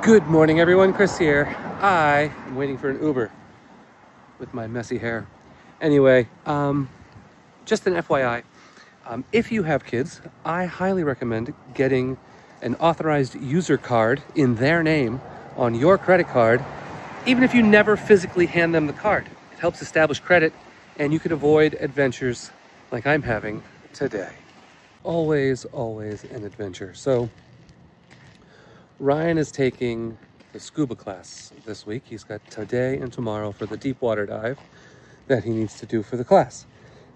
Good morning, everyone. Chris here. I am waiting for an Uber with my messy hair. Anyway, just an FYI, if you have kids, I highly recommend getting an authorized user card in their name on your credit card, even if you never physically hand them the card. It helps establish credit, and you can avoid adventures like I'm having today. Always, always an adventure. So, Ryan is taking the scuba class this week. He's got today and tomorrow for the deep water dive that he needs to do for the class.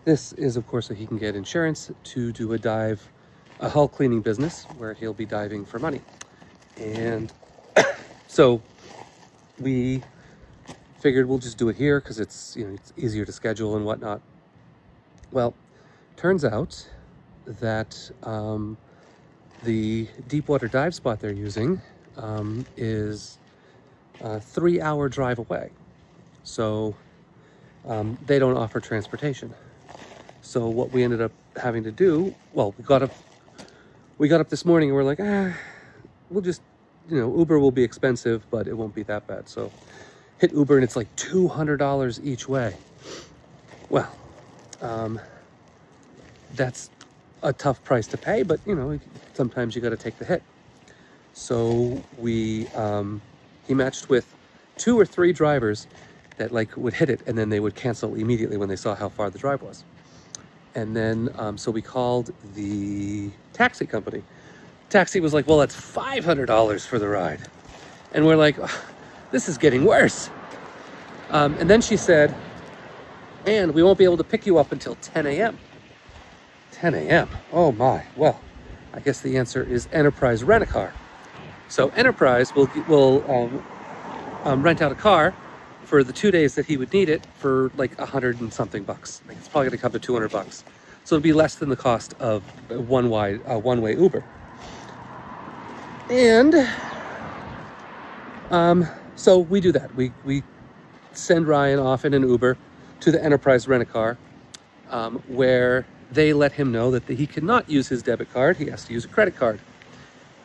This is, of course, so he can get insurance to do a hull cleaning business where he'll be diving for money. And so we figured we'll just do it here because it's easier to schedule and whatnot. Well, turns out that the deep water dive spot they're using is a 3-hour drive away. So they don't offer transportation. So what we ended up having to do, well, we got up this morning and we're like, we'll just, Uber will be expensive, but it won't be that bad. So hit Uber and it's like $200 each way. Well, that's a tough price to pay, but sometimes you got to take the hit. So he matched with 2 or 3 drivers that would hit it and then they would cancel immediately when they saw how far the drive was. And then so we called the taxi company. Taxi was like, well, that's $500 for the ride. And we're like, this is getting worse. And then she said, and we won't be able to pick you up until 10 a.m. 10 a.m. Oh my. Well, I guess the answer is Enterprise Rent-A-Car. So Enterprise will rent out a car for the 2 days that he would need it for like $100 and something bucks. It's probably going to come to $200. So it'll be less than the cost of a one-way Uber. And so we do that. We send Ryan off in an Uber to the Enterprise Rent-A-Car, where they let him know that he cannot use his debit card. He has to use a credit card.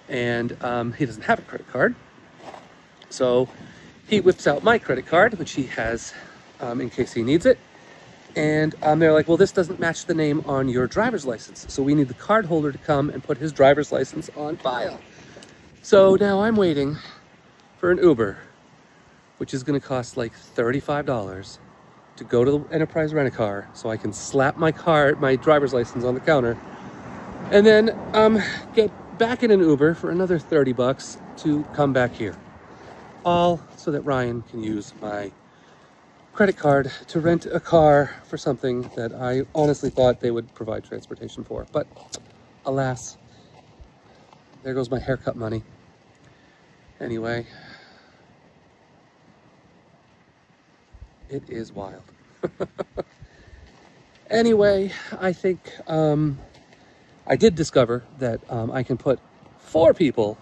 And he doesn't have a credit card. So he whips out my credit card, which he has in case he needs it. And they're like, well, this doesn't match the name on your driver's license. So we need the card holder to come and put his driver's license on file. So now I'm waiting for an Uber, which is going to cost like $35 to go to the Enterprise Rent-A-Car so I can slap my driver's license on the counter, and then get back in an Uber for another $30 to come back here. All so that Ryan can use my credit card to rent a car for something that I honestly thought they would provide transportation for. But alas, there goes my haircut money. Anyway, it is wild. Anyway, I think I did discover that I can put 4 people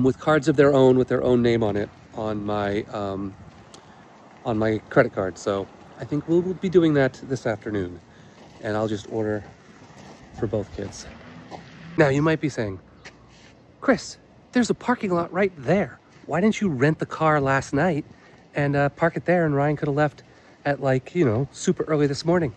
with cards of their own with their own name on it on my credit card. So I think we'll be doing that this afternoon, and I'll just order for both kids. Now you might be saying, Chris, there's a parking lot right there. Why didn't you rent the car last night and park it there, and Ryan could have left at super early this morning?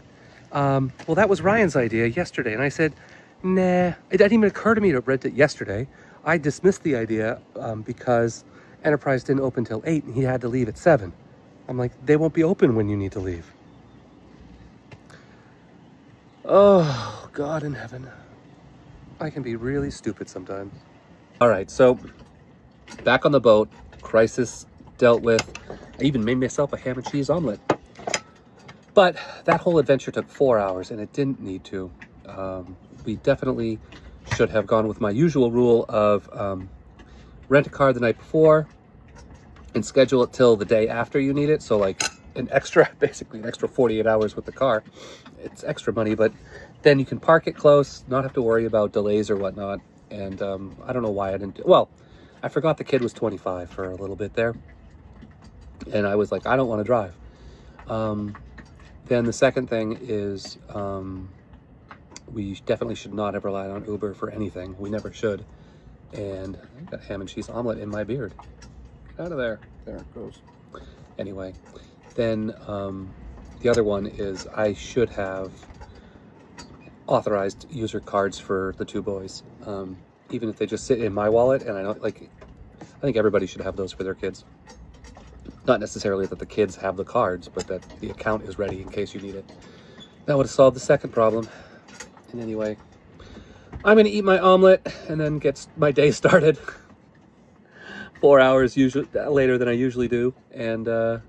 Well, that was Ryan's idea yesterday, and I said, nah, it didn't even occur to me to rent it yesterday. I dismissed the idea because Enterprise didn't open till 8 and he had to leave at 7. I'm like, they won't be open when you need to leave. Oh, God in heaven. I can be really stupid sometimes. All right, so back on the boat, crisis dealt with. I even made myself a ham and cheese omelet. But that whole adventure took 4 hours, and it didn't need to. We definitely should have gone with my usual rule of rent a car the night before and schedule it till the day after you need it. So basically an extra 48 hours with the car. It's extra money, but then you can park it close, not have to worry about delays or whatnot. And I don't know why I didn't do. Well, I forgot the kid was 25 for a little bit there. And I was like, I don't want to drive. Then the second thing is we definitely should not have relied on Uber for anything. We never should. And I got ham and cheese omelet in my beard. Get out of there. There it goes. Anyway, then the other one is I should have authorized user cards for the two boys. Even if they just sit in my wallet, and I think everybody should have those for their kids. Not necessarily that the kids have the cards, but that the account is ready in case you need it. That would have solved the second problem. And anyway, I'm gonna eat my omelet and then get my day started. 4 hours later than I usually do, and I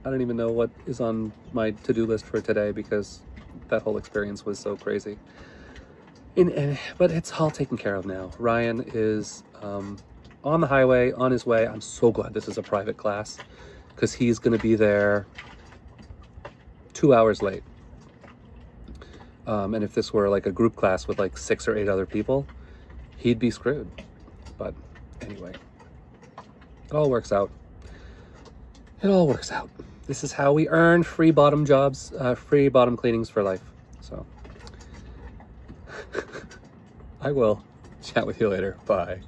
don't even know what is on my to-do list for today because that whole experience was so crazy. But it's all taken care of now. Ryan is on the highway, on his way. I'm so glad this is a private class because he's going to be there 2 hours late. And if this were like a group class with like 6 or 8 other people, he'd be screwed. But anyway, it all works out. It all works out. This is how we earn free bottom jobs, free bottom cleanings for life. So I will chat with you later. Bye.